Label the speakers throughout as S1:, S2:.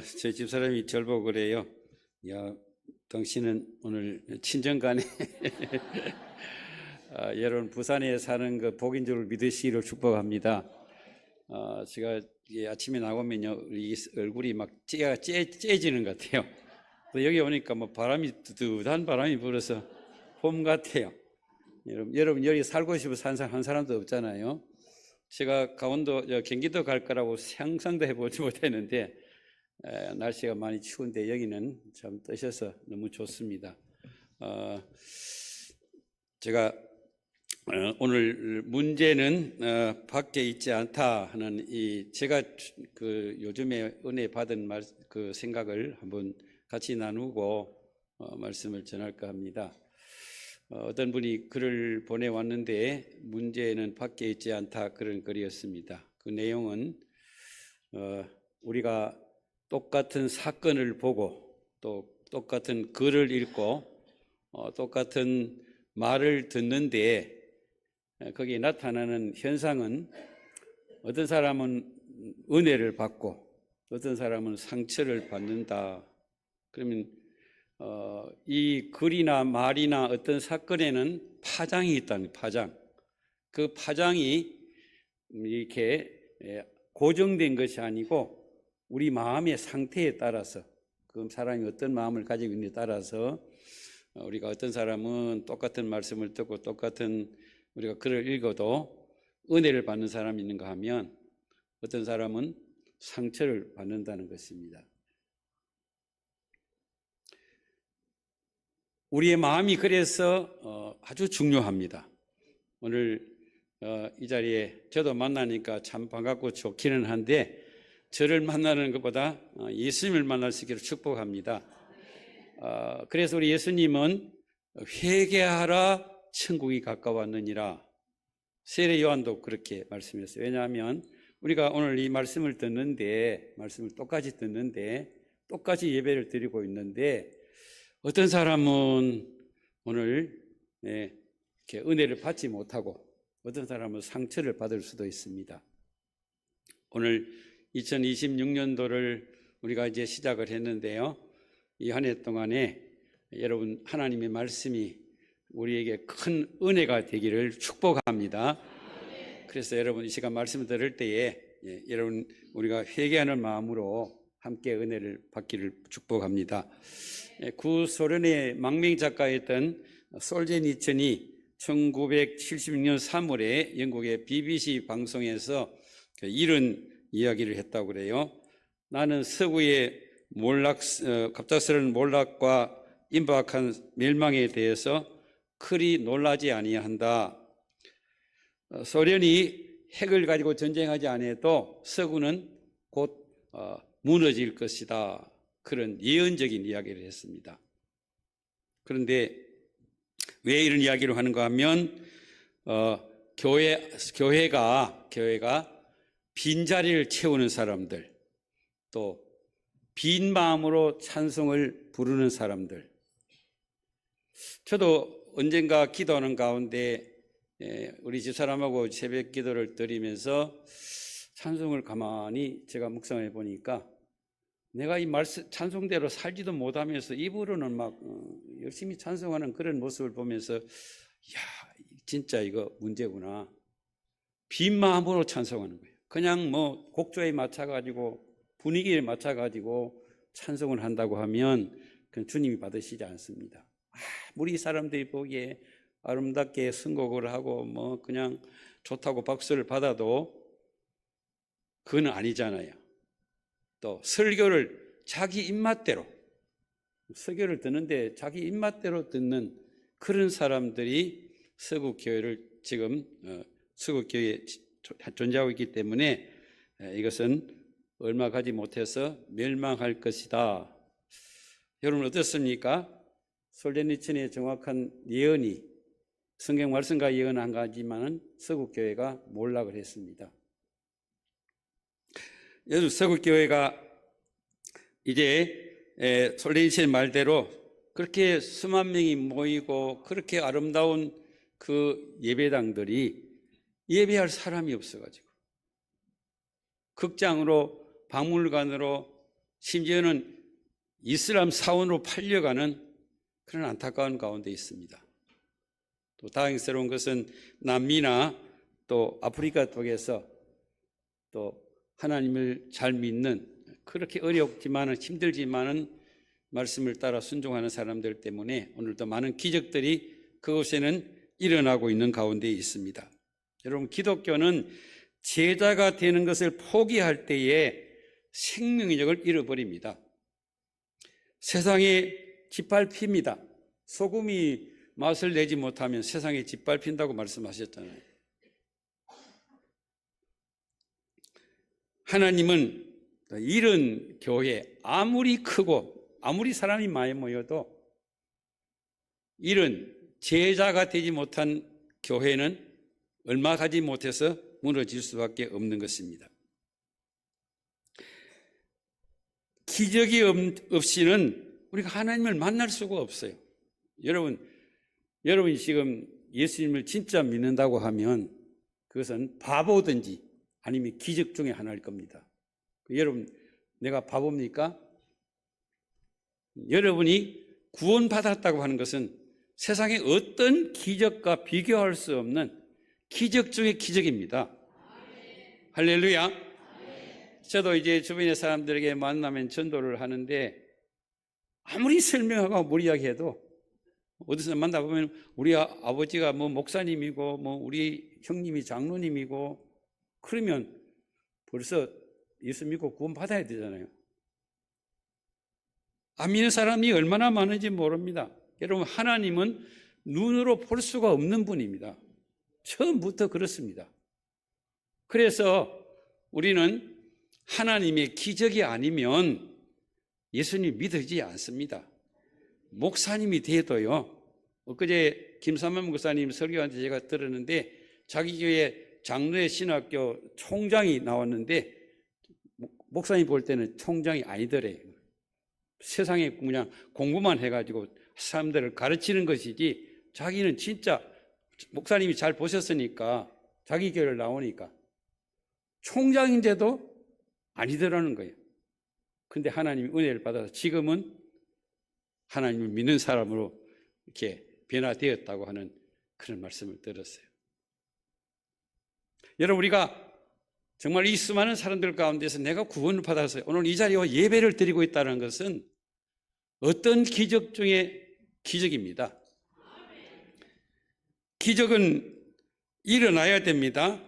S1: 제 집사람이 절 보고 그래요. 야, 당신은 오늘 친정간에 여러분 부산에 사는 그 복인 줄 믿으시기를 축복합니다. 제가 아침에 나오면요, 이 얼굴이 막 째지는 것 같아요. 여기 오니까 뭐 바람이 뜨뜻한 바람이 불어서 봄 같아요. 여러분 여기 살고 싶어서 한 사람도 없잖아요. 제가 강원도 경기도 갈 거라고 상상도 해보지 못했는데 날씨가 많이 추운데 여기는 참 뜨셔서 너무 좋습니다. 제가 오늘 문제는 밖에 있지 않다 하는 제가 그 요즘에 은혜 받은 그 생각을 한번 같이 나누고 말씀을 전할까 합니다. 어떤 분이 글을 보내왔는데 문제는 밖에 있지 않다 그런 글이었습니다. 그 내용은 우리가 똑같은 사건을 보고 또 똑같은 글을 읽고 똑같은 말을 듣는데 거기에 나타나는 현상은 어떤 사람은 은혜를 받고 어떤 사람은 상처를 받는다. 그러면 이 글이나 말이나 어떤 사건에는 파장이 있다는 파장. 그 파장이 이렇게 고정된 것이 아니고 우리 마음의 상태에 따라서 그 사람이 어떤 마음을 가지고 있느냐에 따라서 우리가 어떤 사람은 똑같은 말씀을 듣고 똑같은 우리가 글을 읽어도 은혜를 받는 사람이 있는가 하면 어떤 사람은 상처를 받는다는 것입니다. 우리의 마음이 그래서 아주 중요합니다. 오늘 이 자리에 저도 만나니까 참 반갑고 좋기는 한데 저를 만나는 것보다 예수님을 만날 수 있기를 축복합니다. 그래서 우리 예수님은 회개하라 천국이 가까웠느니라. 세례 요한도 그렇게 말씀했어요. 왜냐하면 우리가 오늘 이 말씀을 똑같이 듣는데 똑같이 예배를 드리고 있는데 어떤 사람은 오늘 이렇게 은혜를 받지 못하고 어떤 사람은 상처를 받을 수도 있습니다. 오늘 2026년도를 우리가 이제 시작을 했는데요. 이 한 해 동안에 여러분 하나님의 말씀이 우리에게 큰 은혜가 되기를 축복합니다. 그래서 여러분 이 시간 말씀을 들을 때에 여러분 우리가 회개하는 마음으로 함께 은혜를 받기를 축복합니다. 구소련의 망명 작가였던 솔제니천이 1976년 3월에 영국의 BBC 방송에서 이런 이야기를 했다고 그래요. 나는 서구의 갑작스러운 몰락과 임박한 멸망에 대해서 그리 놀라지 아니한다. 소련이 핵을 가지고 전쟁하지 않아도 서구는 곧 무너질 것이다. 그런 예언적인 이야기를 했습니다. 그런데 왜 이런 이야기를 하는가 하면 교회가 빈자리를 채우는 사람들, 또 빈 마음으로 찬송을 부르는 사람들. 저도 언젠가 기도하는 가운데 우리 집사람하고 새벽 기도를 드리면서 찬송을 가만히 제가 묵상해 보니까 내가 이 찬송대로 살지도 못하면서 입으로는 막 열심히 찬송하는 그런 모습을 보면서 진짜 이거 문제구나. 빈 마음으로 찬송하는 거예요. 그냥 뭐 곡조에 맞춰가지고 분위기에 맞춰가지고 찬송을 한다고 하면 그건 주님이 받으시지 않습니다. 우리 사람들이 보기에 아름답게 선곡을 하고 뭐 그냥 좋다고 박수를 받아도 그건 아니잖아요. 또 설교를 자기 입맛대로 설교를 듣는데 자기 입맛대로 듣는 그런 사람들이 서구교회를 지금 서구교회에 존재하고 있기 때문에 이것은 얼마 가지 못해서 멸망할 것이다. 여러분 어떻습니까? 솔제니천의 정확한 예언이 성경 말씀과 예언 한 가지만은 서구교회가 몰락을 했습니다. 요즘 서구교회가 이제 솔제니천의 말대로 그렇게 수만 명이 모이고 그렇게 아름다운 그 예배당들이 예배할 사람이 없어가지고 극장으로 박물관으로 심지어는 이슬람 사원으로 팔려가는 그런 안타까운 가운데 있습니다. 또 다행스러운 것은 남미나 또 아프리카 쪽에서 또 하나님을 잘 믿는, 그렇게 어렵지만은 힘들지만은 말씀을 따라 순종하는 사람들 때문에 오늘도 많은 기적들이 그곳에는 일어나고 있는 가운데 있습니다. 여러분, 기독교는 제자가 되는 것을 포기할 때에 생명력을 잃어버립니다. 세상에 짓밟힙니다. 소금이 맛을 내지 못하면 세상에 짓밟힌다고 말씀하셨잖아요. 하나님은 이런 교회, 아무리 크고 아무리 사람이 많이 모여도 이런 제자가 되지 못한 교회는 얼마 가지 못해서 무너질 수밖에 없는 것입니다. 기적이 없이는 우리가 하나님을 만날 수가 없어요. 여러분이 지금 예수님을 진짜 믿는다고 하면 그것은 바보든지 아니면 기적 중에 하나일 겁니다. 여러분, 내가 바보입니까? 여러분이 구원받았다고 하는 것은 세상의 어떤 기적과 비교할 수 없는 기적 중의 기적입니다. 할렐루야. 저도 이제 주변의 사람들에게 만나면 전도를 하는데 아무리 설명하고 무리하게 도 어디서 만나보면 우리 아버지가 뭐 목사님이고 뭐 우리 형님이 장로님이고 그러면 벌써 예수 믿고 구원 받아야 되잖아요. 안 믿는 사람이 얼마나 많은지 모릅니다. 여러분, 하나님은 눈으로 볼 수가 없는 분입니다. 처음부터 그렇습니다. 그래서 우리는 하나님의 기적이 아니면 예수님 믿어지지 않습니다. 목사님이 돼도요, 엊그제 김삼만 목사님 설교한테 제가 들었는데 자기 교회 장로의 신학교 총장이 나왔는데 목사님 볼 때는 총장이 아니더래요. 세상에 그냥 공부만 해가지고 사람들을 가르치는 것이지 자기는 진짜 목사님이 잘 보셨으니까 자기 교회를 나오니까 총장인데도 아니더라는 거예요. 근데 하나님이 은혜를 받아서 지금은 하나님을 믿는 사람으로 이렇게 변화되었다고 하는 그런 말씀을 들었어요. 여러분, 우리가 정말 이 수많은 사람들 가운데서 내가 구원을 받아서 오늘 이 자리에 예배를 드리고 있다는 것은 어떤 기적 중에 기적입니다. 기적은 일어나야 됩니다.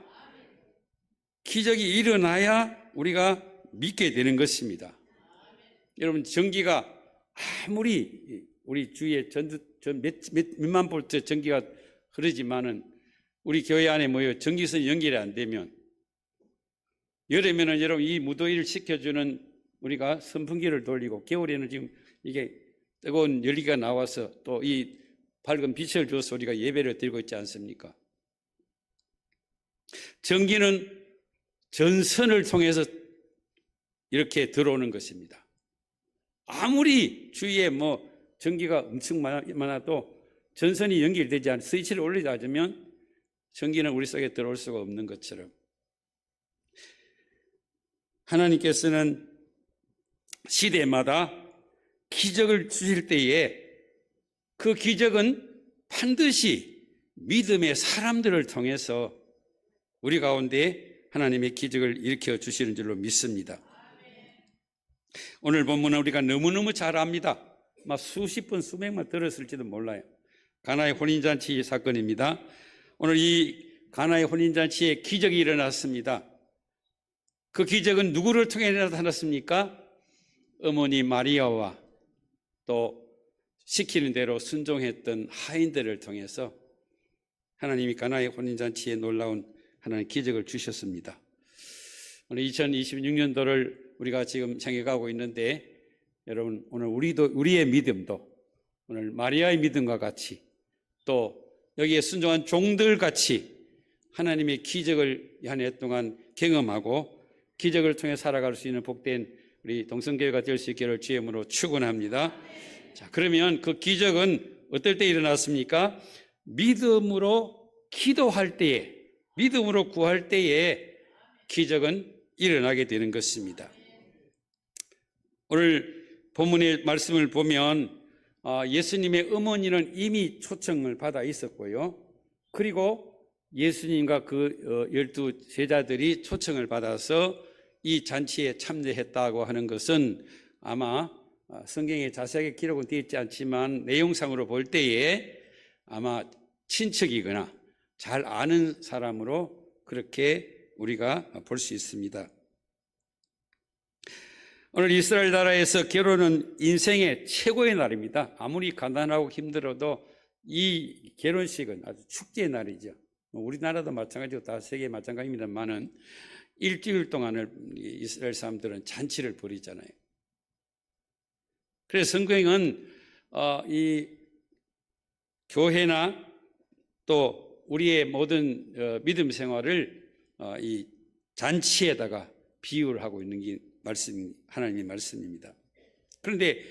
S1: 기적이 일어나야 우리가 믿게 되는 것입니다. 여러분, 전기가 아무리 우리 주위에 몇만 볼트 전기가 흐르지만은 우리 교회 안에 모여 전기선이 연결이 안 되면 여름에는 여러분 이 무더위를 식혀주는 우리가 선풍기를 돌리고 겨울에는 지금 이게 뜨거운 열기가 나와서 또 이 밝은 빛을 줘서 우리가 예배를 드리고 있지 않습니까? 전기는 전선을 통해서 이렇게 들어오는 것입니다. 아무리 주위에 뭐 전기가 엄청 많아도 전선이 연결되지 않은 스위치를 올리지 않으면 전기는 우리 속에 들어올 수가 없는 것처럼 하나님께서는 시대마다 기적을 주실 때에 그 기적은 반드시 믿음의 사람들을 통해서 우리 가운데 하나님의 기적을 일으켜 주시는 줄로 믿습니다. 오늘 본문은 우리가 너무너무 잘 압니다. 막 수십 번, 수백 번 들었을지도 몰라요. 가나의 혼인잔치 사건입니다. 오늘 이 가나의 혼인잔치에 기적이 일어났습니다. 그 기적은 누구를 통해 나타났습니까? 어머니 마리아와 또 시키는 대로 순종했던 하인들을 통해서 하나님이 가나의 혼인잔치에 놀라운 하나님 기적을 주셨습니다. 오늘 2026년도를 우리가 지금 향해가고 있는데 여러분, 오늘 우리의 믿음도 오늘 마리아의 믿음과 같이 또 여기에 순종한 종들 같이 하나님의 기적을 한 해 동안 경험하고 기적을 통해 살아갈 수 있는 복된 우리 동성교회가 될 수 있기를 주의 이름으로 축원합니다. 자, 그러면 그 기적은 어떨 때 일어났습니까? 믿음으로 기도할 때에, 믿음으로 구할 때에 기적은 일어나게 되는 것입니다. 오늘 본문의 말씀을 보면 예수님의 어머니는 이미 초청을 받아 있었고요. 그리고 예수님과 그 12 제자들이 초청을 받아서 이 잔치에 참여했다고 하는 것은 아마 성경에 자세하게 기록은 되어 있지 않지만 내용상으로 볼 때에 아마 친척이거나 잘 아는 사람으로 그렇게 우리가 볼 수 있습니다. 오늘 이스라엘 나라에서 결혼은 인생의 최고의 날입니다. 아무리 가난하고 힘들어도 이 결혼식은 아주 축제의 날이죠. 우리나라도 마찬가지고 다 세계 마찬가지입니다만은 일주일 동안을 이스라엘 사람들은 잔치를 벌이잖아요. 그래서 성경은 이 교회나 또 우리의 모든 믿음 생활을 이 잔치에다가 비유를 하고 있는 게 하나님의 말씀입니다. 그런데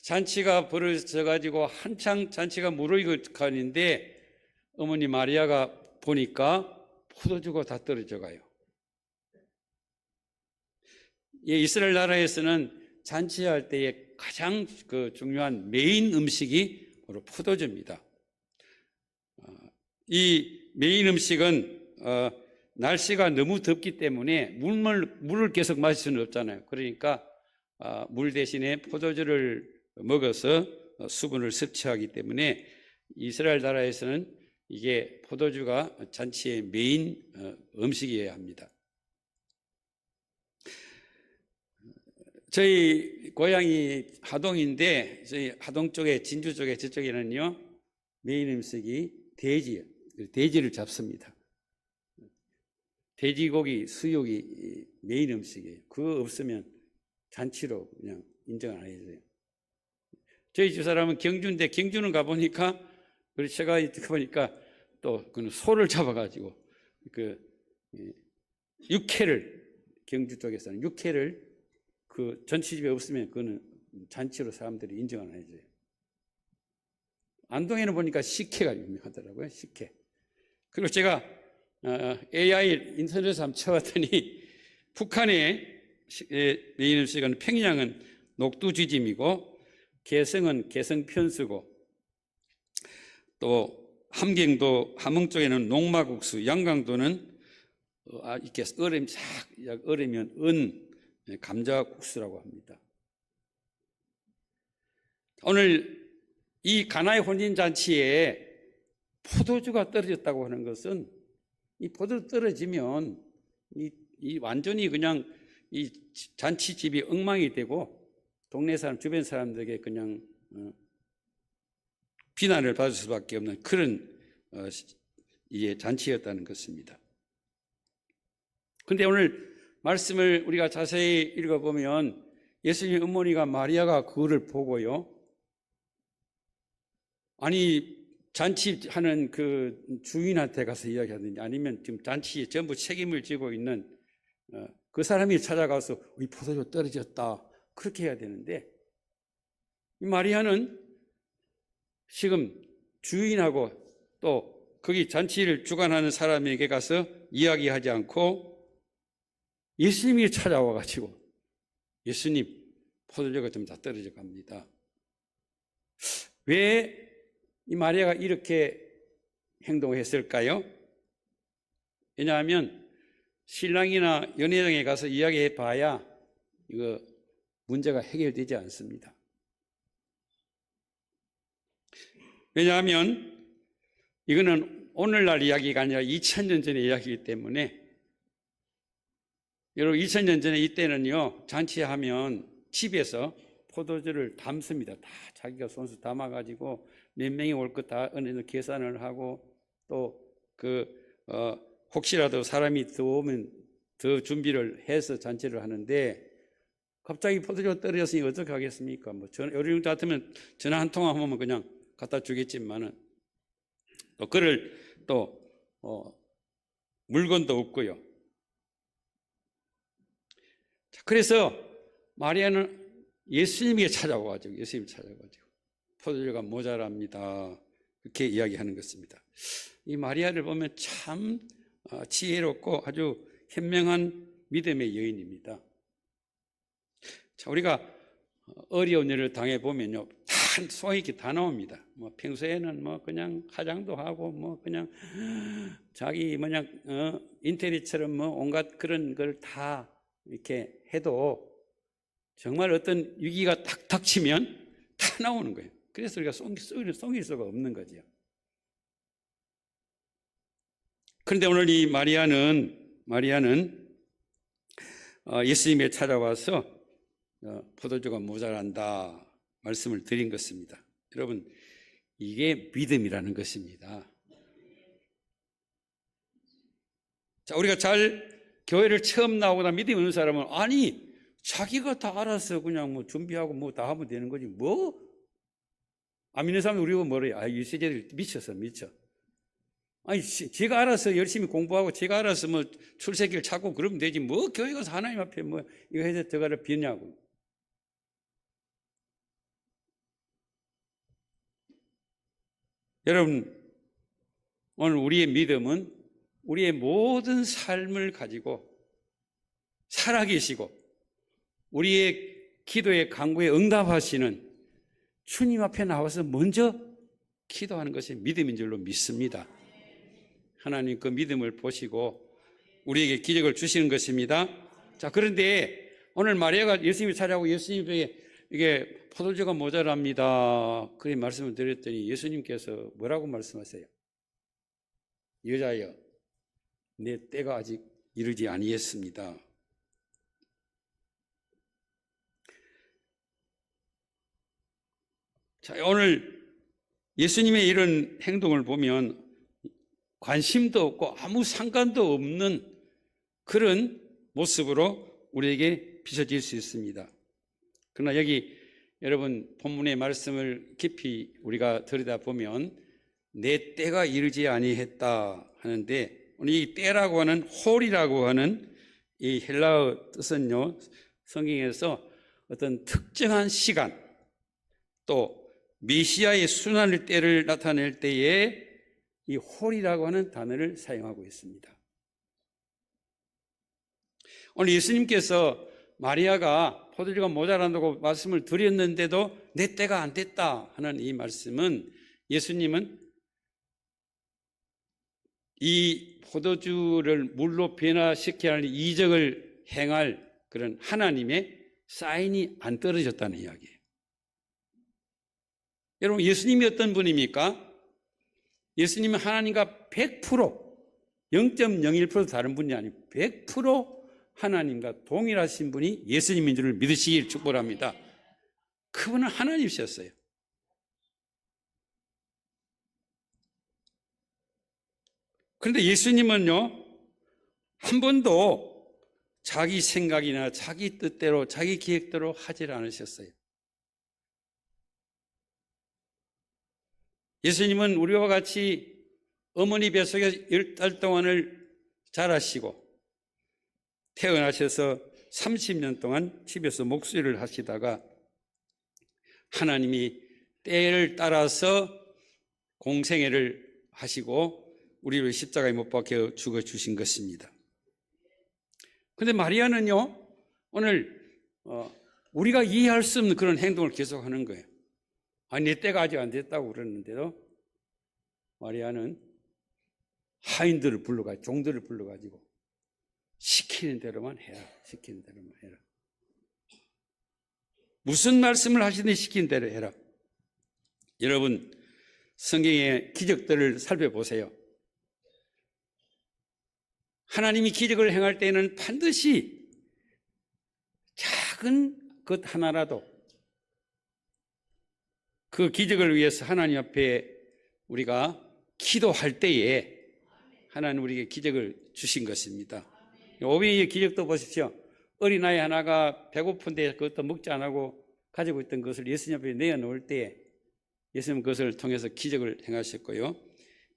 S1: 잔치가 벌어져 가지고 한창 잔치가 무르익어가는데 어머니 마리아가 보니까 포도주가 다 떨어져 가요. 이스라엘 나라에서는 잔치할 때에 가장 중요한 메인 음식이 바로 포도주입니다. 이 메인 음식은 날씨가 너무 덥기 때문에 물을 계속 마실 수는 없잖아요. 그러니까 물 대신에 포도주를 먹어서 수분을 섭취하기 때문에 이스라엘 나라에서는 이게 포도주가 잔치의 메인 음식이어야 합니다. 저희 고향이 하동인데 저희 하동 쪽에 진주 쪽에 저쪽에는요 메인 음식이 돼지예요. 돼지를 잡습니다. 돼지고기 수육이 메인 음식이에요. 그거 없으면 잔치로 그냥 인정 안 해줘요. 저희 집사람은 경주인데 경주는 가보니까 그래서 제가 가보니까 또 그 소를 잡아가지고 그 육회를 경주 쪽에서는 육회를 그 전치집에 없으면 그거는 잔치로 사람들이 인정 안 해줘요. 안동에는 보니까 식혜가 유명하더라고요. 식혜. 그리고 제가 AI 인터넷에서 한번 쳐봤더니 북한의 메인 음식은 평양은 녹두쥐짐이고 개성은 개성편수고 또 함경도 함흥 쪽에는 녹마국수, 양강도는 이렇게 얼으면 감자국수라고 합니다. 오늘 이 가나의 혼인잔치에 포도주가 떨어졌다고 하는 것은 이 포도주 떨어지면 이 완전히 그냥 이 잔치집이 엉망이 되고 동네 사람, 주변 사람들에게 그냥 비난을 받을 수밖에 없는 그런 이게 잔치였다는 것입니다. 그런데 오늘 말씀을 우리가 자세히 읽어보면 예수님 어머니가 마리아가 그거를 보고요. 아니 잔치하는 그 주인한테 가서 이야기하든지 아니면 지금 잔치에 전부 책임을 지고 있는 그 사람이 찾아가서 이 포도주 떨어졌다 그렇게 해야 되는데 이 마리아는 지금 주인하고 또 거기 잔치를 주관하는 사람에게 가서 이야기하지 않고 예수님이 찾아와 가지고 예수님 포도주가 좀 다 떨어져 갑니다. 왜 이 마리아가 이렇게 행동했을까요? 왜냐하면 신랑이나 연회장에 가서 이야기해 봐야 이거 문제가 해결되지 않습니다. 왜냐하면 이거는 오늘날 이야기가 아니라 2000년 전의 이야기이기 때문에 여러분 2000년 전에 이때는요 잔치하면 집에서 포도주를 담습니다. 다 자기가 손수 담아가지고 몇 명이 올 것 다 어느 정도 계산을 하고 또 혹시라도 사람이 더 오면 더 준비를 해서 잔치를 하는데 갑자기 포도주가 떨어졌으니 어떻게 하겠습니까? 뭐 요리 같으면 전화 한 통화 하면 그냥 갖다 주겠지만은 또 그를 또 물건도 없고요. 그래서 마리아는 예수님에게 찾아와가지고 포도주가 모자랍니다. 그렇게 이야기하는 것입니다. 이 마리아를 보면 참 지혜롭고 아주 현명한 믿음의 여인입니다. 자, 우리가 어려운 일을 당해 보면요, 다 소액이 다 나옵니다. 뭐 평소에는 뭐 그냥 화장도 하고 뭐 그냥 자기 뭐냐 인테리어처럼 뭐 온갖 그런 걸 다 이렇게 해도 정말 어떤 위기가 딱 닥치면 다 나오는 거예요. 그래서 우리가 속일 수가 없는 거죠. 그런데 오늘 이 마리아는 예수님에 찾아와서 포도주가 모자란다 말씀을 드린 것입니다. 여러분, 이게 믿음이라는 것입니다. 자, 우리가 교회를 처음 나오거나 믿음이 없는 사람은 아니 자기가 다 알아서 그냥 뭐 준비하고 뭐 다 하면 되는 거지 뭐? 안 믿는 사람은 우리가 뭐래요? 이 세대들 미쳐. 아니 제가 알아서 열심히 공부하고 제가 알아서 뭐 출세길 찾고 그러면 되지 뭐 교회 가서 하나님 앞에 뭐 이거 해서 저거를 비냐고. 여러분, 오늘 우리의 믿음은 우리의 모든 삶을 가지고 살아계시고 우리의 기도의 간구에 응답하시는 주님 앞에 나와서 먼저 기도하는 것이 믿음인 줄로 믿습니다. 하나님 그 믿음을 보시고 우리에게 기적을 주시는 것입니다. 자, 그런데 오늘 마리아가 예수님을 찾아오고 예수님에게 이게 포도주가 모자랍니다. 그렇게 말씀을 드렸더니 예수님께서 뭐라고 말씀하세요? 여자여, 내 때가 아직 이르지 아니했습니다. 자, 오늘 예수님의 이런 행동을 보면 관심도 없고 아무 상관도 없는 그런 모습으로 우리에게 비춰질 수 있습니다. 그러나 여기 여러분 본문의 말씀을 깊이 우리가 들여다보면 내 때가 이르지 아니했다 하는데 오늘 이 때라고 하는 홀이라고 하는 이 헬라어 뜻은요, 성경에서 어떤 특정한 시간 또 메시아의 순환의 때를 나타낼 때에 이 홀이라고 하는 단어를 사용하고 있습니다. 오늘 예수님께서 마리아가 포도주가 모자란다고 말씀을 드렸는데도 내 때가 안 됐다 하는 이 말씀은 예수님은 이 포도주를 물로 변화시켜야 하는 이적을 행할 그런 하나님의 사인이 안 떨어졌다는 이야기예요. 여러분, 예수님이 어떤 분입니까? 예수님은 하나님과 100% 0.01% 다른 분이 아니고 100% 하나님과 동일하신 분이 예수님인 줄을 믿으시길 축복합니다. 그분은 하나님이셨어요. 그런데 예수님은요, 한 번도 자기 생각이나 자기 뜻대로 자기 계획대로 하질 않으셨어요. 예수님은 우리와 같이 어머니 뱃속에 10달 동안을 자라시고 태어나셔서 30년 동안 집에서 목수일을 하시다가 하나님이 때를 따라서 공생애를 하시고 우리를 십자가에 못 박혀 죽어주신 것입니다. 그런데 마리아는요, 오늘 우리가 이해할 수 없는 그런 행동을 계속하는 거예요. 아니, 내 때가 아직 안 됐다고 그러는데도 마리아는 하인들을 불러가지고 종들을 불러가지고 시키는 대로만 해라. 시키는 대로만 해라. 무슨 말씀을 하시든지 시키는 대로 해라. 여러분, 성경의 기적들을 살펴보세요. 하나님이 기적을 행할 때에는 반드시 작은 것 하나라도 그 기적을 위해서 하나님 앞에 우리가 기도할 때에 하나님 우리에게 기적을 주신 것입니다. 오병이의 기적도 보십시오. 어린아이 하나가 배고픈데 그것도 먹지 않고 가지고 있던 것을 예수님 앞에 내어놓을 때 예수님 그것을 통해서 기적을 행하셨고요.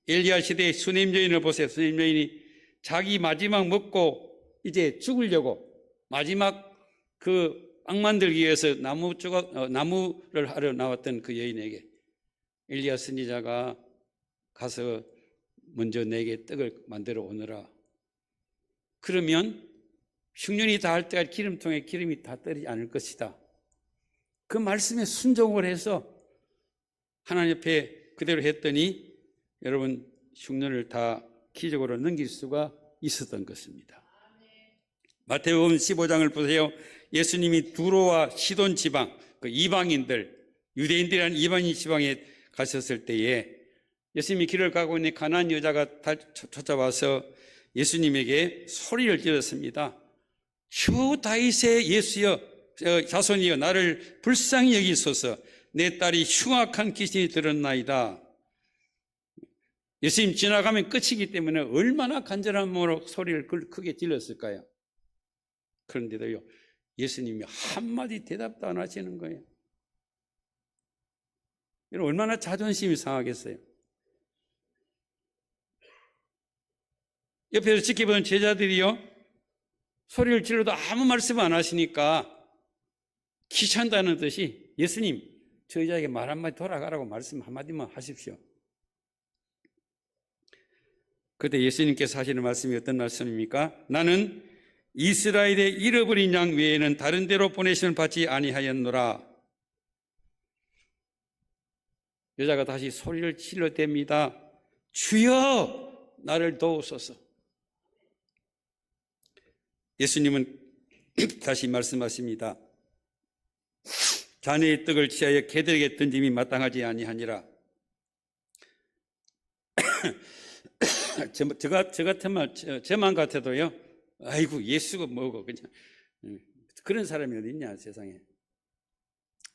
S1: 엘리야 시대의 수님 여인을 보세요. 수님 여인이 자기 마지막 먹고 이제 죽으려고 마지막 그 빵 만들기 위해서 나무를 하러 나왔던 그 여인에게 엘리야 선지자가 가서 먼저 내게 떡을 만들어 오너라. 그러면 흉년이 닿을 때까지 기름통에 기름이 다 떨어지지 않을 것이다. 그 말씀에 순종을 해서 하나님 옆에 그대로 했더니 여러분 흉년을 다 기적으로 넘길 수가 있었던 것입니다. 마태복음 15장을 보세요. 예수님이 두로와 시돈 지방, 그 이방인들, 유대인들이란 이방인 지방에 가셨을 때에 예수님이 길을 가고 있는 가나안 여자가 찾아와서 예수님에게 소리를 질렀습니다. 주 다윗의 예수여, 자손이여, 나를 불쌍히 여기소서. 내 딸이 흉악한 귀신이 들었나이다. 예수님 지나가면 끝이기 때문에 얼마나 간절한 마음으로 소리를 크게 질렀을까요? 그런데도요, 예수님이 한마디 대답도 안 하시는 거예요. 여러분, 얼마나 자존심이 상하겠어요? 옆에서 지켜보는 제자들이요, 소리를 질러도 아무 말씀 안 하시니까 귀찮다는 듯이 예수님, 저 여자에게 말 한마디 돌아가라고 말씀 한마디만 하십시오. 그때 예수님께서 하시는 말씀이 어떤 말씀입니까? 나는 이스라엘의 잃어버린 양 외에는 다른 데로 보내심을 받지 아니하였노라. 여자가 다시 소리를 질러댑니다. 주여, 나를 도우소서. 예수님은 다시 말씀하십니다. 자네의 떡을 취하여 개들에게 던짐이 마땅하지 아니하니라. 저 같으면, 저만 같아도요, 아이고, 예수가 뭐고, 그냥. 그런 사람이 어디 있냐, 세상에.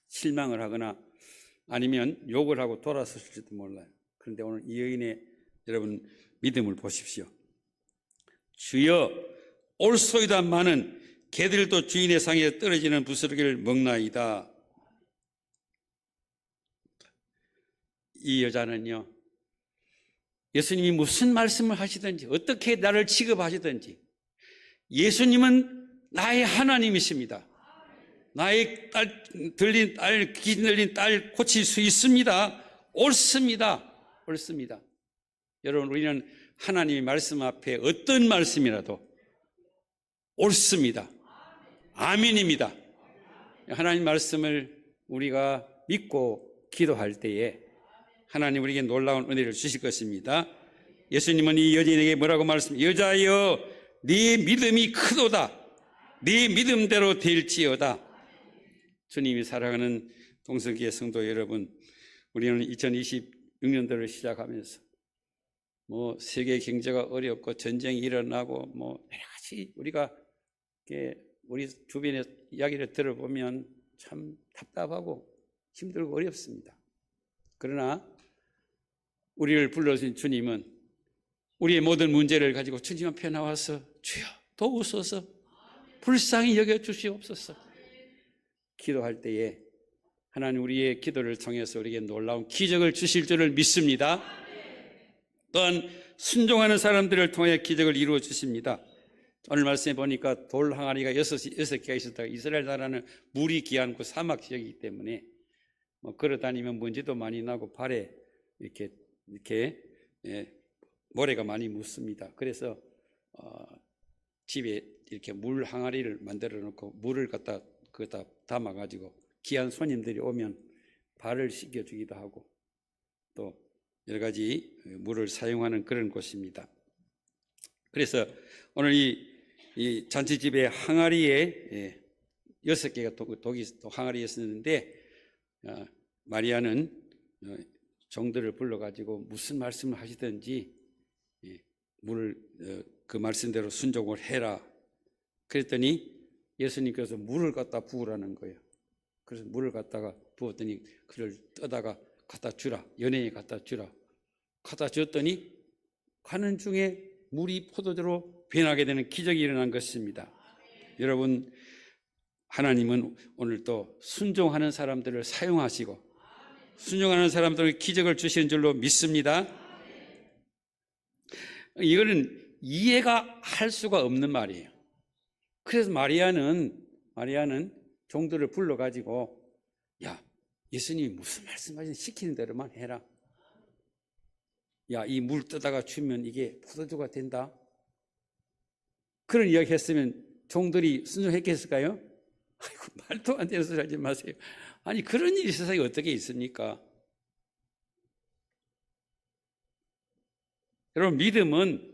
S1: 실망을 하거나 아니면 욕을 하고 돌아섰을지도 몰라요. 그런데 오늘 이 여인의 여러분 믿음을 보십시오. 주여, 올소이다마는 개들도 주인의 상에 떨어지는 부스러기를 먹나이다. 이 여자는요, 예수님이 무슨 말씀을 하시든지 어떻게 나를 취급하시든지 예수님은 나의 하나님이십니다. 나의 귀신 들린 딸 고칠 수 있습니다. 옳습니다. 옳습니다. 여러분, 우리는 하나님의 말씀 앞에 어떤 말씀이라도 옳습니다. 아멘입니다. 하나님 말씀을 우리가 믿고 기도할 때에 하나님 우리에게 놀라운 은혜를 주실 것입니다. 예수님은 이 여인에게 뭐라고 말씀합니까? 여자여, 네 믿음이 크도다. 네 믿음대로 될지어다. 주님이 사랑하는 동성교회 성도 여러분, 우리는 2026년도를 시작하면서 세계 경제가 어렵고 전쟁이 일어나고 여러 가지 우리가 우리 주변의 이야기를 들어보면 참 답답하고 힘들고 어렵습니다. 그러나 우리를 불러주신 주님은 우리의 모든 문제를 가지고 주님 앞에 나와서 주여 도우소서, 불쌍히 여겨주시옵소서 기도할 때에 하나님 우리의 기도를 통해서 우리에게 놀라운 기적을 주실 줄을 믿습니다. 또한 순종하는 사람들을 통해 기적을 이루어 주십니다. 오늘 말씀에 보니까 돌 항아리가 6개가 있었다가 이스라엘 나라는 물이 귀한 그 사막 지역이기 때문에 걸어 다니면 먼지도 많이 나고 발에 이렇게 모래가 많이 묻습니다. 그래서 집에 이렇게 물 항아리를 만들어 놓고 물을 거기다 담아 가지고 귀한 손님들이 오면 발을 씻겨 주기도 하고 또 여러 가지 물을 사용하는 그런 곳입니다. 그래서 오늘 이 잔치집에 항아리에 6개가 독이 항아리였었는데 마리아는 종들을 불러가지고 무슨 말씀을 하시든지 물을 그 말씀대로 순종을 해라. 그랬더니 예수님께서 물을 갖다 부으라는 거예요. 그래서 물을 갖다가 부었더니 그를 떠다가 갖다 주라. 연예인에 갖다 주라. 갖다 줬더니 가는 중에 물이 포도주로 변하게 되는 기적이 일어난 것입니다. 여러분, 하나님은 오늘 또 순종하는 사람들을 사용하시고 순종하는 사람들에게 기적을 주시는 줄로 믿습니다. 이거는 이해가 할 수가 없는 말이에요. 그래서 마리아는 종들을 불러가지고 야, 예수님이 무슨 말씀하시는 시키는 대로만 해라. 야, 이 물 떠다가 주면 이게 포도주가 된다. 그런 이야기 했으면 종들이 순종했겠을까요? 아이고, 말도 안 되는 소리 하지 마세요. 아니, 그런 일이 세상에 어떻게 있습니까? 여러분, 믿음은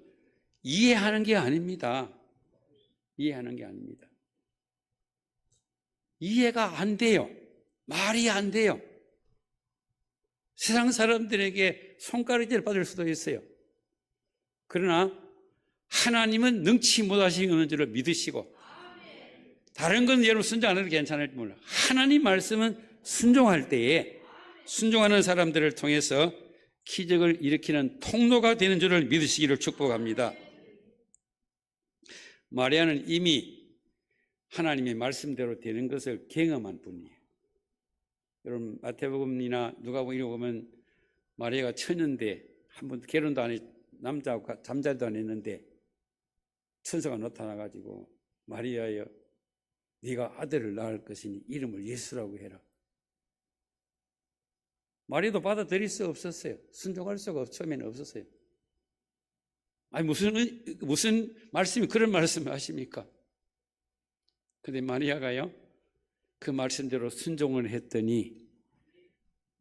S1: 이해하는 게 아닙니다. 이해하는 게 아닙니다. 이해가 안 돼요. 말이 안 돼요. 세상 사람들에게 손가락질을 받을 수도 있어요. 그러나 하나님은 능치 못하시는 줄을 믿으시고, 다른 건 여러분 순종 안 해도 괜찮을지 몰라. 하나님 말씀은 순종할 때에 순종하는 사람들을 통해서 기적을 일으키는 통로가 되는 줄을 믿으시기를 축복합니다. 마리아는 이미 하나님의 말씀대로 되는 것을 경험한 분이에요. 여러분, 마태복음이나 누가복음에 보면 마리아가 처녀인데 한 번도 결혼도 안 했, 남자하고 잠자리도 안 했는데 천사가 나타나가지고 마리아여, 네가 아들을 낳을 것이니 이름을 예수라고 해라. 마리아도 받아들일 수 없었어요. 순종할 수가 처음에는 없었어요. 아니, 무슨 말씀이 그런 말씀을 하십니까? 근데 마리아가요, 그 말씀대로 순종을 했더니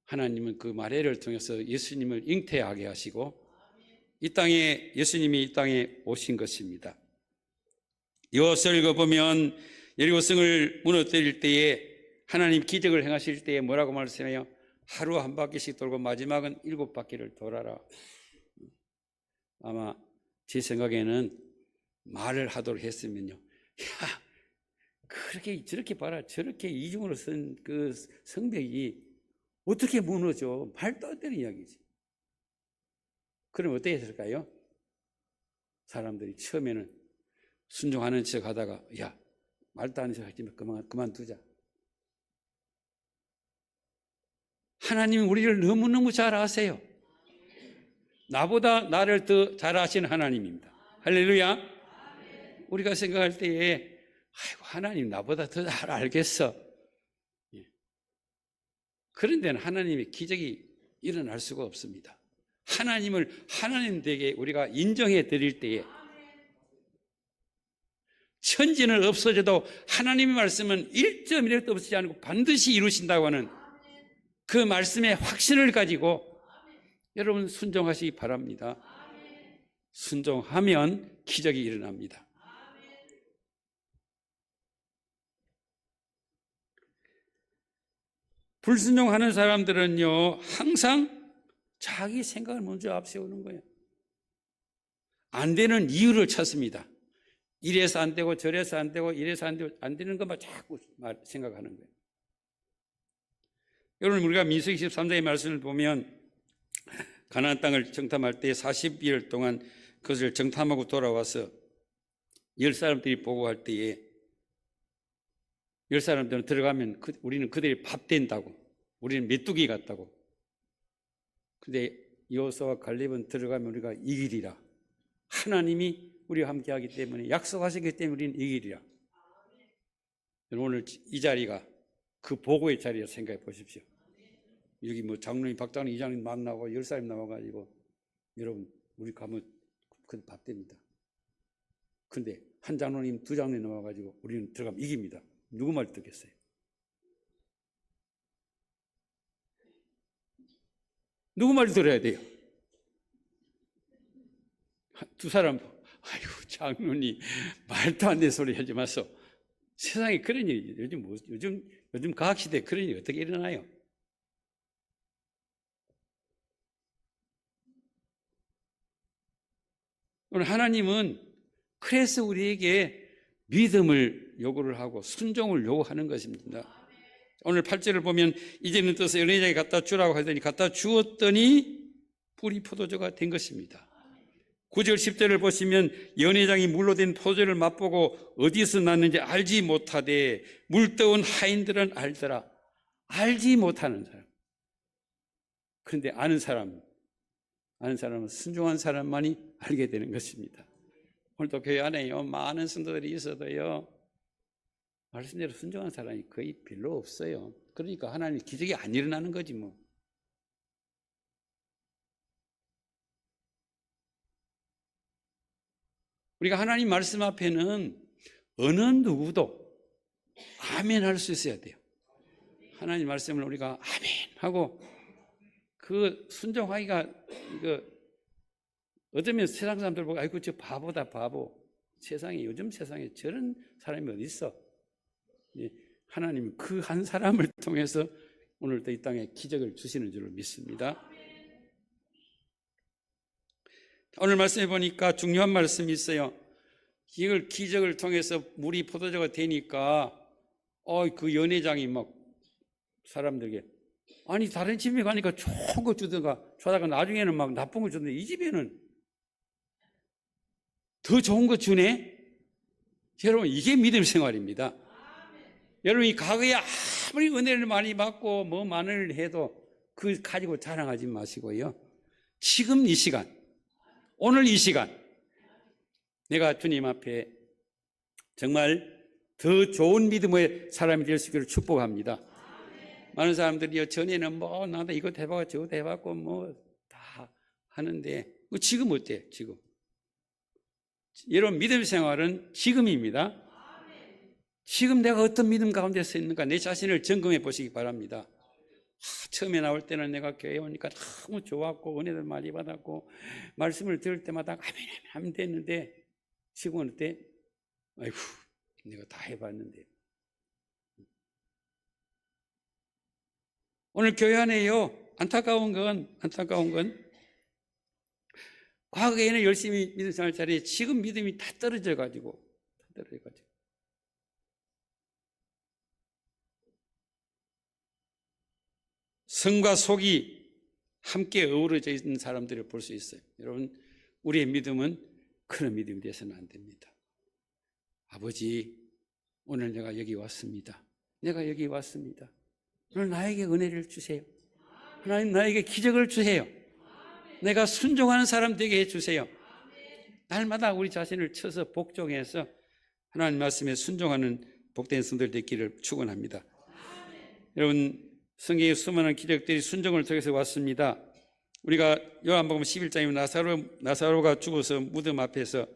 S1: 하나님은 그 마리아를 통해서 예수님을 잉태하게 하시고 예수님이 이 땅에 오신 것입니다. 이것을 읽어보면 여리고성을 무너뜨릴 때에 하나님 기적을 행하실 때에 뭐라고 말씀해요? 하루 한 바퀴씩 돌고 마지막은 7바퀴를 돌아라. 아마 제 생각에는 말을 하도록 했으면요, 야, 그렇게 저렇게 봐라, 저렇게 이중으로 쓴 그 성벽이 어떻게 무너져? 말도 안 되는 이야기지. 그럼 어떻게 했을까요? 사람들이 처음에는 순종하는 척 하다가, 야, 말도 안 하는 척 하지 마, 그만두자. 하나님은 우리를 너무너무 잘 아세요. 나보다 나를 더 잘 아시는 하나님입니다. 할렐루야. 우리가 생각할 때에, 아이고, 하나님 나보다 더 잘 알겠어. 그런 데는 하나님의 기적이 일어날 수가 없습니다. 하나님을 하나님 되게 우리가 인정해 드릴 때에, 천지는 없어져도 하나님의 말씀은 1.1도 없어지지 않고 반드시 이루신다고 하는 그 말씀의 확신을 가지고 여러분 순종하시기 바랍니다. 순종하면 기적이 일어납니다. 불순종하는 사람들은요, 항상 자기 생각을 먼저 앞세우는 거예요. 안 되는 이유를 찾습니다. 이래서 안 되고 저래서 안 되고 이래서 안 되고 안 되는 것만 자꾸 생각하는 거예요. 여러분, 우리가 민수기 13장의 말씀을 보면 가나안 땅을 정탐할 때 40일 동안 그것을 정탐하고 돌아와서 10사람들이 보고할 때에 10사람들은 들어가면 우리는 그들이 밥 된다고, 우리는 메뚜기 같다고. 근데 여호수아와 갈렙은 들어가면 우리가 이기리라. 하나님이 우리와 함께하기 때문에, 약속하시기 때문에 우리는 이기리라. 오늘 이 자리가 그 보고의 자리라 생각해 보십시오. 여기 뭐 장로님, 박장로님, 이장님 막 나오고 10사람 나와가지고 여러분 우리 가면 그 밥 됩니다. 근데 한 장로님, 두 장로님 나와가지고 우리는 들어가면 이깁니다. 누구 말 듣겠어요? 누구 말 들어야 돼요? 두 사람, 아이고, 장로님, 말도 안 되는 소리 하지 마소. 세상에 그런 일이, 요즘 과학시대에 그런 일이 어떻게 일어나요? 오늘 하나님은 그래서 우리에게 믿음을 요구를 하고 순종을 요구하는 것입니다. 오늘 8절을 보면 이제는 떠서 연회장에 갖다 주라고 하더니 갖다 주었더니 뿔이 포도주가 된 것입니다. 9절 10절을 보시면 연회장이 물로 된 포도주를 맛보고 어디서 났는지 알지 못하되 물떠온 하인들은 알더라. 알지 못하는 사람. 그런데 아는 사람은 순종한 사람만이 알게 되는 것입니다. 오늘도 교회 안에요, 많은 성도들이 있어도요, 말씀대로 순종한 사람이 거의 별로 없어요. 그러니까 하나님의 기적이 안 일어나는 거지 뭐. 우리가 하나님 말씀 앞에는 어느 누구도 아멘 할 수 있어야 돼요. 하나님 말씀을 우리가 아멘 하고 그 순종하기가 어쩌면 세상 사람들 보고 아이고 저 바보다 바보. 세상에 요즘 세상에 저런 사람이 어디 있어? 하나님이 그 한 사람을 통해서 오늘도 이 땅에 기적을 주시는 줄 믿습니다. 오늘 말씀해 보니까 중요한 말씀이 있어요. 이걸 기적을 통해서 물이 포도주가 되니까 그 연회장이 막 사람들에게 아니 다른 집에 가니까 좋은 거 주다가 나중에는 막 나쁜 거 주는데 이 집에는 더 좋은 거 주네? 여러분 이게 믿음 생활입니다. 여러분 이 과거에 아무리 은혜를 많이 받고 뭐 많을 해도 그 가지고 자랑하지 마시고요. 지금 이 시간, 오늘 이 시간 내가 주님 앞에 정말 더 좋은 믿음의 사람이 될 수 있기를 축복합니다. 많은 사람들이 전에는 뭐 나도 이거 해봤고 저거 해봤고 뭐 다 하는데 지금 어때? 지금 여러분 믿음 생활은 지금입니다. 지금 내가 어떤 믿음 가운데 서 있는가 내 자신을 점검해 보시기 바랍니다. 처음에 나올 때는 내가 교회 오니까 너무 좋았고 은혜를 많이 받았고 말씀을 들을 때마다 아멘 하면 됐는데 지금은 어때? 아이고 내가 다 해봤는데. 오늘 교회 안에요 안타까운 건 과거에는 열심히 믿음 생활 잘해 지금 믿음이 다 떨어져가지고 성과 속이 함께 어우러져 있는 사람들을 볼 수 있어요. 여러분 우리의 믿음은 그런 믿음이 되어서는 안 됩니다. 아버지 오늘 내가 여기 왔습니다. 오늘 나에게 은혜를 주세요. 하나님 나에게 기적을 주세요. 내가 순종하는 사람 되게 해주세요. 날마다 우리 자신을 쳐서 복종해서 하나님 말씀에 순종하는 복된 성도들 되기를 축원합니다. 여러분 성경의 수많은 기적들이 순종을 통해서 왔습니다. 우리가 요한복음 11장이면 나사로가 죽어서 무덤 앞에서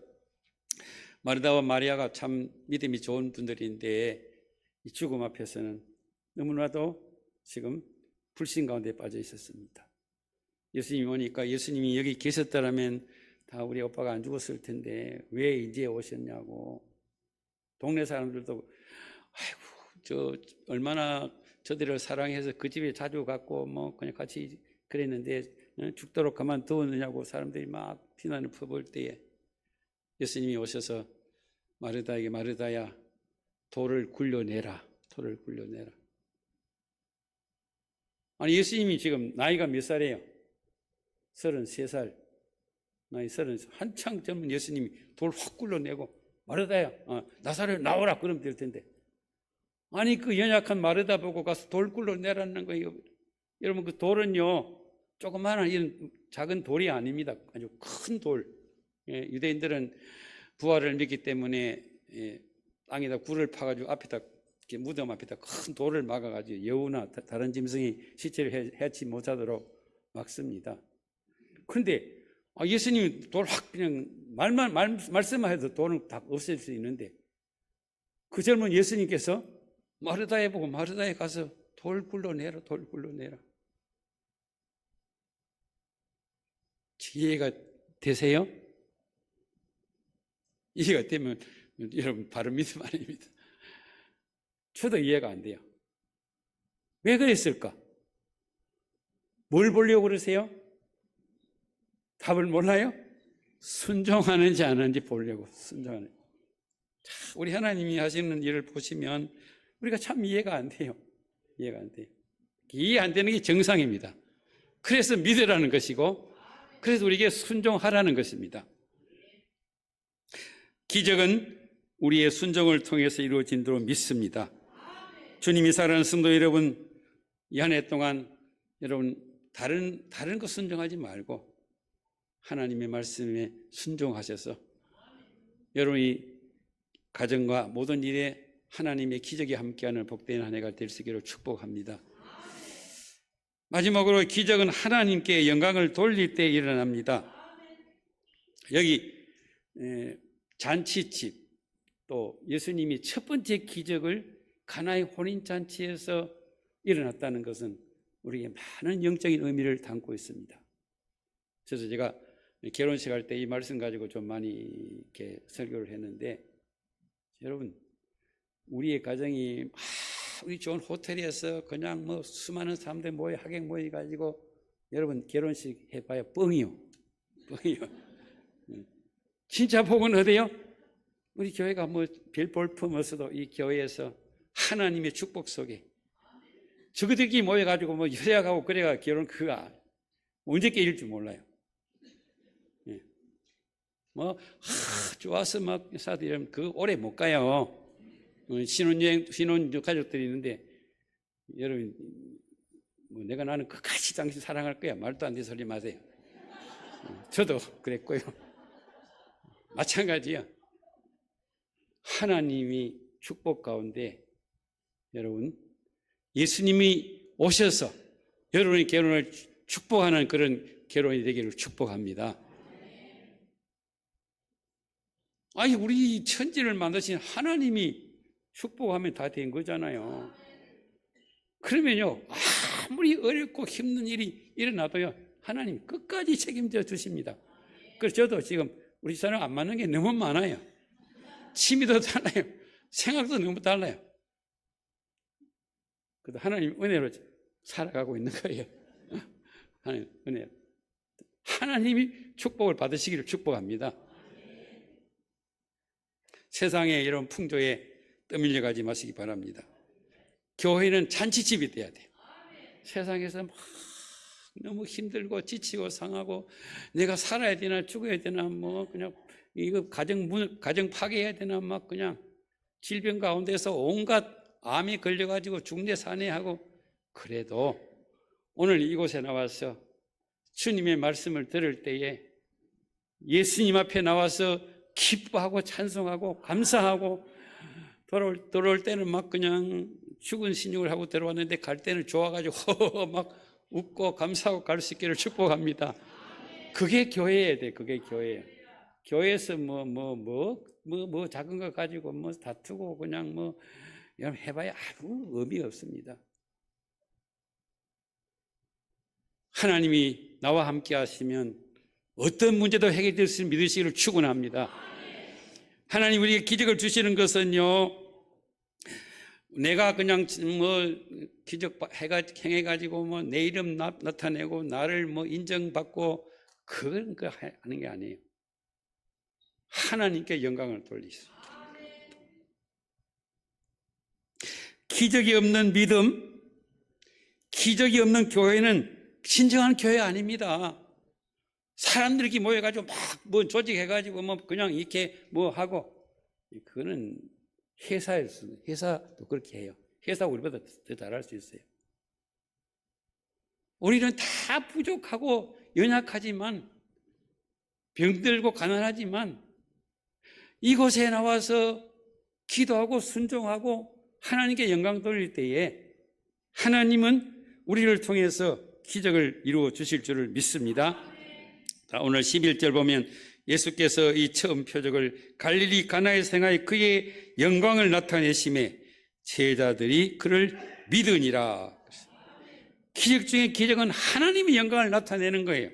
S1: 마르다와 마리아가 참 믿음이 좋은 분들인데 이 죽음 앞에서는 너무나도 지금 불신 가운데 빠져 있었습니다. 예수님이 오니까 예수님이 여기 계셨다라면 다 우리 오빠가 안 죽었을 텐데 왜 이제 오셨냐고. 동네 사람들도 아이고 저 얼마나 저들을 사랑해서 그 집에 자주 갔고 뭐 그냥 같이 그랬는데 죽도록 가만두었느냐고 사람들이 막 비난을 퍼부을 때에 예수님이 오셔서 마르다에게 마르다야 돌을 굴려내라. 아니 예수님이 지금 나이가 몇 살이에요? 33살. 나이 33살. 한창 젊은 예수님이 돌 확 굴려내고 마르다야 나사렛 나오라 그러면 될 텐데 아니 그 연약한 마르다 보고 가서 돌 굴려내라는 거예요. 여러분 그 돌은요 조그마한 이런 작은 돌이 아닙니다. 아주 큰 돌. 유대인들은 부활을 믿기 때문에 땅에다 굴을 파가지고 앞에다 이렇게 무덤 앞에다 큰 돌을 막아가지고 여우나 다른 짐승이 시체를 해치 못하도록 막습니다. 그런데 예수님이 돌 확 그냥 말씀만 해도 돌은 다 없앨 수 있는데 그 젊은 예수님께서 마르다에 보고 마르다에 가서 돌 굴러내라. 이해가 되세요? 이해가 되면 여러분 바른 믿음 아닙니다. 저도 이해가 안 돼요. 왜 그랬을까? 뭘 보려고 그러세요? 답을 몰라요? 순종하는지 안 하는지 보려고 순종하는. 우리 하나님이 하시는 일을 보시면 우리가 참 이해가 안 돼요. 이해 안 되는 게 정상입니다. 그래서 믿으라는 것이고 그래서 우리에게 순종하라는 것입니다. 기적은 우리의 순종을 통해서 이루어진 줄로 믿습니다. 주님이 사랑하는 성도 여러분, 이 한 해 동안 여러분 다른 거 순종하지 말고 하나님의 말씀에 순종하셔서 여러분이 가정과 모든 일에 하나님의 기적이 함께하는 복된 한 해가 될 수 있기를 축복합니다. 마지막으로 기적은 하나님께 영광을 돌릴 때 일어납니다. 여기 잔치집 또 예수님이 첫 번째 기적을 가나의 혼인잔치에서 일어났다는 것은 우리에게 많은 영적인 의미를 담고 있습니다. 그래서 제가 결혼식 할 때 이 말씀 가지고 좀 많이 이렇게 설교를 했는데, 여러분, 우리의 가정이 우리 좋은 호텔에서 그냥 뭐 수많은 사람들 모여 하객 모여 가지고 여러분 결혼식 해봐야 뻥이요. 진짜 복은 어디요? 우리 교회가 뭐 별 볼품 없어도 이 교회에서 하나님의 축복 속에 저그들끼리 모여가지고 뭐 여자하고 그래가 결혼 그가 언제 깨질 줄 몰라요. 뭐 좋아서 막 사들 이러면 그 오래 못 가요. 신혼 가족들이 있는데, 여러분 뭐 내가 나는 끝까지 당신 사랑할 거야 말도 안 되는 소리 마세요. 저도 그랬고요. 마찬가지야. 하나님이 축복 가운데 여러분 예수님이 오셔서 여러분의 결혼을 축복하는 그런 결혼이 되기를 축복합니다. 아니 우리 천지를 만드신 하나님이 축복하면 다 된 거잖아요. 그러면요 아무리 어렵고 힘든 일이 일어나도요 하나님 끝까지 책임져 주십니다. 그래서 저도 지금 우리 사람 안 맞는 게 너무 많아요. 취미도 달라요. 생각도 너무 달라요. 그래도 하나님 은혜로 살아가고 있는 거예요. 하나님 은혜. 하나님이 축복을 받으시기를 축복합니다. 세상에 이런 풍조에 떠밀려 가지 마시기 바랍니다. 교회는 잔치집이 돼야 돼요. 세상에서 막 너무 힘들고 지치고 상하고 내가 살아야 되나 죽어야 되나 뭐 그냥 이거 가정 파괴해야 되나 막 그냥 질병 가운데서 온갖 암이 걸려가지고 죽네 사네 하고, 그래도 오늘 이곳에 나와서 주님의 말씀을 들을 때에 예수님 앞에 나와서 기뻐하고 찬송하고 감사하고, 돌아올 때는 막 그냥 죽은 신용을 하고 들어왔는데 갈 때는 좋아가지고 막 웃고 감사하고 갈 수 있기를 축복합니다. 그게 교회에 돼. 그게 교회예요. 교회에서 뭐 작은 거 가지고 뭐 다투고 그냥 뭐 해봐야 아무 의미 없습니다. 하나님이 나와 함께 하시면 어떤 문제도 해결될 수 있는 믿으시기를 축원합니다. 하나님 우리에게 기적을 주시는 것은요, 내가 그냥 뭐 기적 행해가지고 뭐 내 이름 나타내고 나를 뭐 인정받고 그런 거 하는 게 아니에요. 하나님께 영광을 돌리시오. 기적이 없는 믿음, 기적이 없는 교회는 진정한 교회 아닙니다. 사람들이 모여가지고 막 뭐 조직해가지고 뭐 그냥 이렇게 뭐 하고, 그거는 회사도 그렇게 해요. 회사 우리보다 더 잘할 수 있어요. 우리는 다 부족하고 연약하지만 병들고 가난하지만 이곳에 나와서 기도하고 순종하고 하나님께 영광 돌릴 때에 하나님은 우리를 통해서 기적을 이루어 주실 줄을 믿습니다. 자, 오늘 11절 보면 예수께서 이 처음 표적을 갈릴리 가나에서 행하여 그의 영광을 나타내심에 제자들이 그를 믿으니라. 기적 중에 기적은 하나님의 영광을 나타내는 거예요.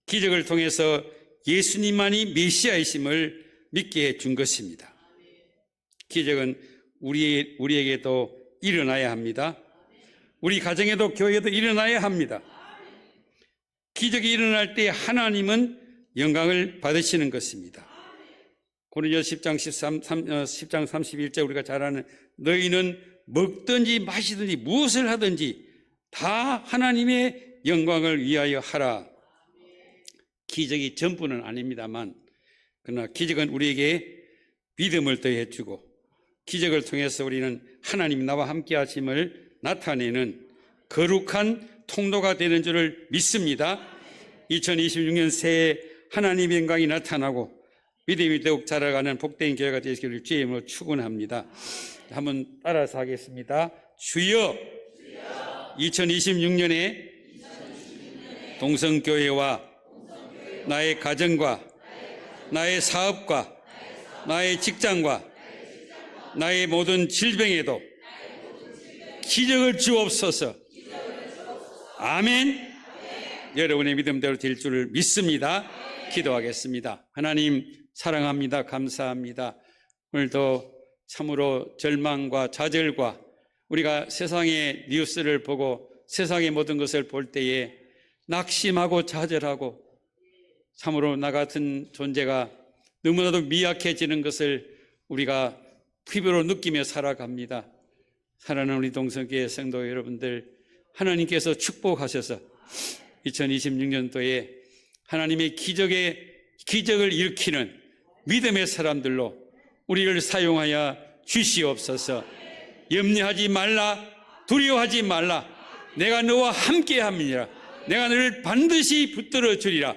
S1: 기적을 통해서 예수님만이 메시아이심을 믿게 해준 것입니다. 기적은 우리에게도 일어나야 합니다. 우리 가정에도 교회에도 일어나야 합니다. 기적이 일어날 때 하나님은 영광을 받으시는 것입니다. 고린도서 10장 31절 우리가 잘 아는 너희는 먹든지 마시든지 무엇을 하든지 다 하나님의 영광을 위하여 하라. 기적이 전부는 아닙니다만, 그러나 기적은 우리에게 믿음을 더해 주고 기적을 통해서 우리는 하나님 나와 함께 하심을 나타내는 거룩한 통로가 되는 줄을 믿습니다. 2026년 새해 하나님의 영광이 나타나고 믿음이 더욱 자라가는 복된 교회가 되시기를 주의 이름으로 축원합니다. 한번 따라서 하겠습니다. 주여, 2026년에 동성교회와 나의 가정과 나의 사업과 나의 직장과 나의 모든 질병에도 기적을 주옵소서. 아멘. 여러분의 믿음대로 될 줄을 믿습니다. 기도하겠습니다. 하나님 사랑합니다. 감사합니다. 오늘도 참으로 절망과 좌절과 우리가 세상의 뉴스를 보고 세상의 모든 것을 볼 때에 낙심하고 좌절하고 참으로 나 같은 존재가 너무나도 미약해지는 것을 우리가 피부로 느끼며 살아갑니다. 사랑하는 우리 동성교회 성도 여러분들, 하나님께서 축복하셔서 2026년도에 하나님의 기적을 일으키는 믿음의 사람들로 우리를 사용하여 주시옵소서. 염려하지 말라, 두려워하지 말라. 내가 너와 함께 함이니라. 내가 너를 반드시 붙들어 주리라.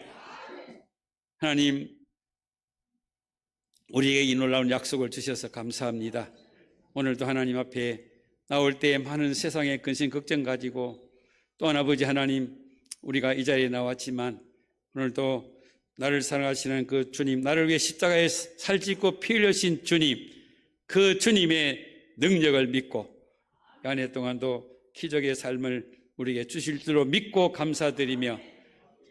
S1: 하나님, 우리에게 이 놀라운 약속을 주셔서 감사합니다. 오늘도 하나님 앞에 나올 때 많은 세상의 근심 걱정 가지고 또한 아버지 하나님, 우리가 이 자리에 나왔지만 오늘도 나를 사랑하시는 그 주님, 나를 위해 십자가에 살 찢고 피 흘리신 주님, 그 주님의 능력을 믿고 이 한 해 동안도 기적의 삶을 우리에게 주실 줄로 믿고 감사드리며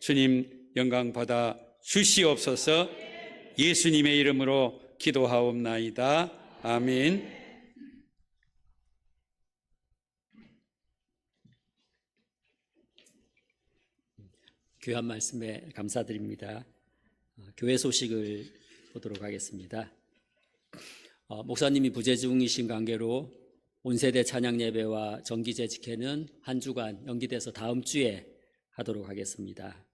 S1: 주님 영광 받아 주시옵소서. 예수님의 이름으로 기도하옵나이다. 아멘.
S2: 귀한 말씀에 감사드립니다. 교회 소식을 보도록 하겠습니다. 목사님이 부재 중이신 관계로 온세대 찬양 예배와 정기제 집회는 한 주간 연기돼서 다음 주에 하도록 하겠습니다.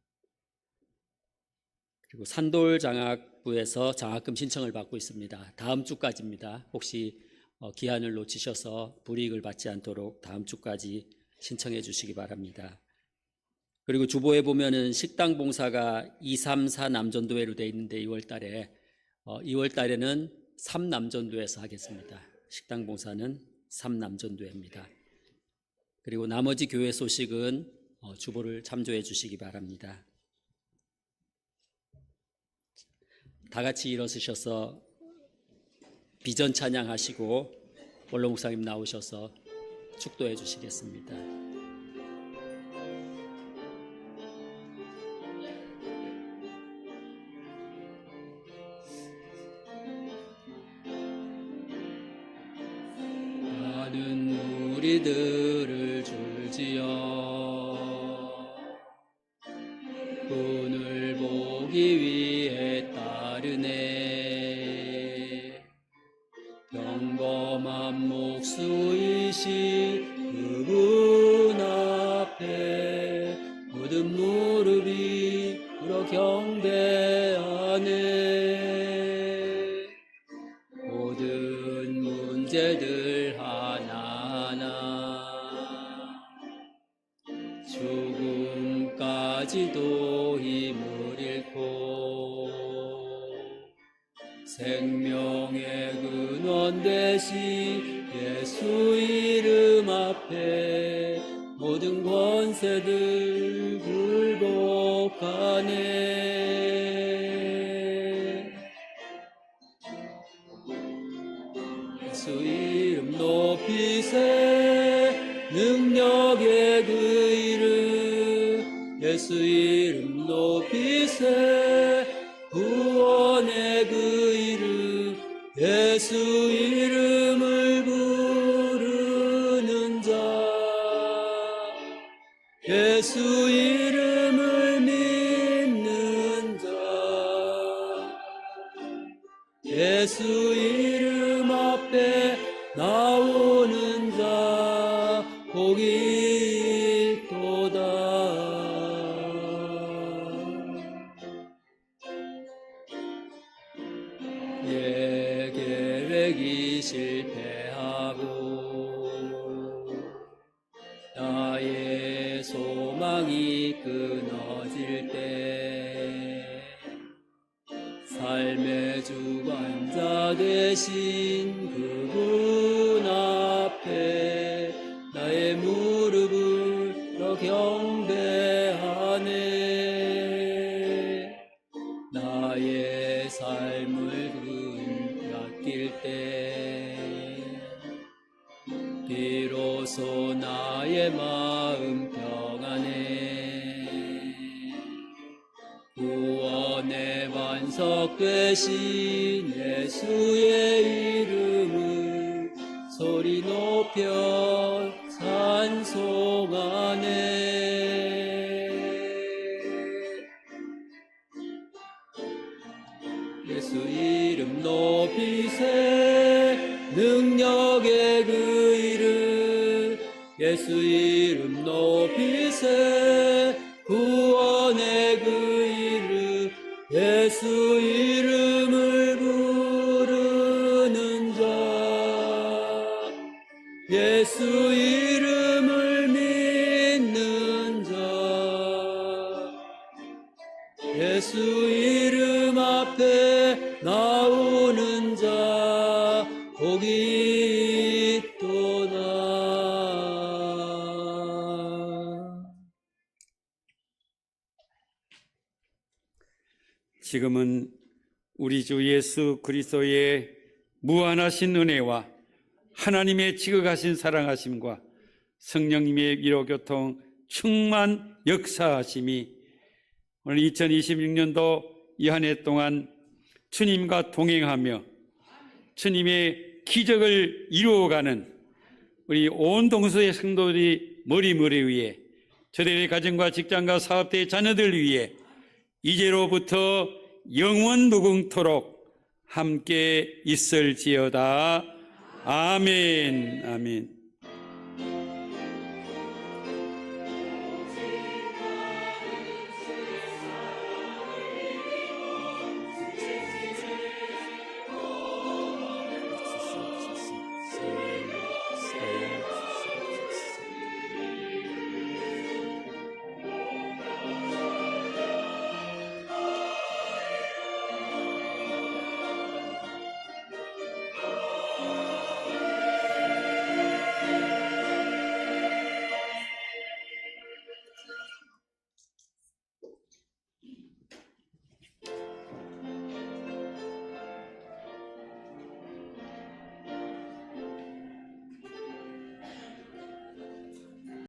S2: 그리고 산돌 장학부에서 장학금 신청을 받고 있습니다. 다음 주까지입니다. 혹시 기한을 놓치셔서 불이익을 받지 않도록 다음 주까지 신청해 주시기 바랍니다. 그리고 주보에 보면은 식당 봉사가 2, 3, 4 남전도회로 되어 있는데 2월 달에는 3남전도회에서 하겠습니다. 식당 봉사는 3남전도회입니다. 그리고 나머지 교회 소식은 주보를 참조해 주시기 바랍니다. 다 같이 일어서셔서 비전 찬양하시고 원로 목사님 나오셔서 축도해 주시겠습니다. 우리들을 줄지어 분을 보기 위해 따르네. 평범한 목수이신 그분 앞에 모든 무릎이 꿇어 경배하네. 모든 문제들 죽음까지도 힘을 잃고 생명의 근원 되신 예수 이름 앞에 모든 권세들 굴복하네. 예수 이름 높이세 능력의 그 이름, 예수 이름 높이세 구원의 그 이름, 예수 이름을 부르는 자, 예수 이름을 믿는 자, 예수 이름 앞에 나오는 자 복이 있도다. 예 계획이 실패하고 나의 소망이 끊어질 때 삶의 주관자 되신 그분 앞에 나의 무릎을 더 경배하네. 나의 삶을 맡길 때 비로소 나의 마음 평안해. 구원의 반석 되신 예수의 이름을 소리 높여 찬송하네. 예수 이름 높이세 능력의 그 이름 예수 이름 높이세 구원의 그 이름 예수 이름을 부르는 자 예수 이름을 믿는 자 예수 이름 앞에 나오는 자 복이 있도다.
S1: 지금은 우리 주 예수 그리스도의 무한하신 은혜와 하나님의 지극하신 사랑하심과 성령님의 위로교통 충만 역사하심이 오늘 2026년도 이 한 해 동안 주님과 동행하며 주님의 기적을 이루어가는 우리 온 동서의 성도들이 머리머리 위에 저들의 가정과 직장과 사업대의 자녀들 위해 이제로부터 영원 무궁토록 함께 있을지어다. 아멘. 아멘.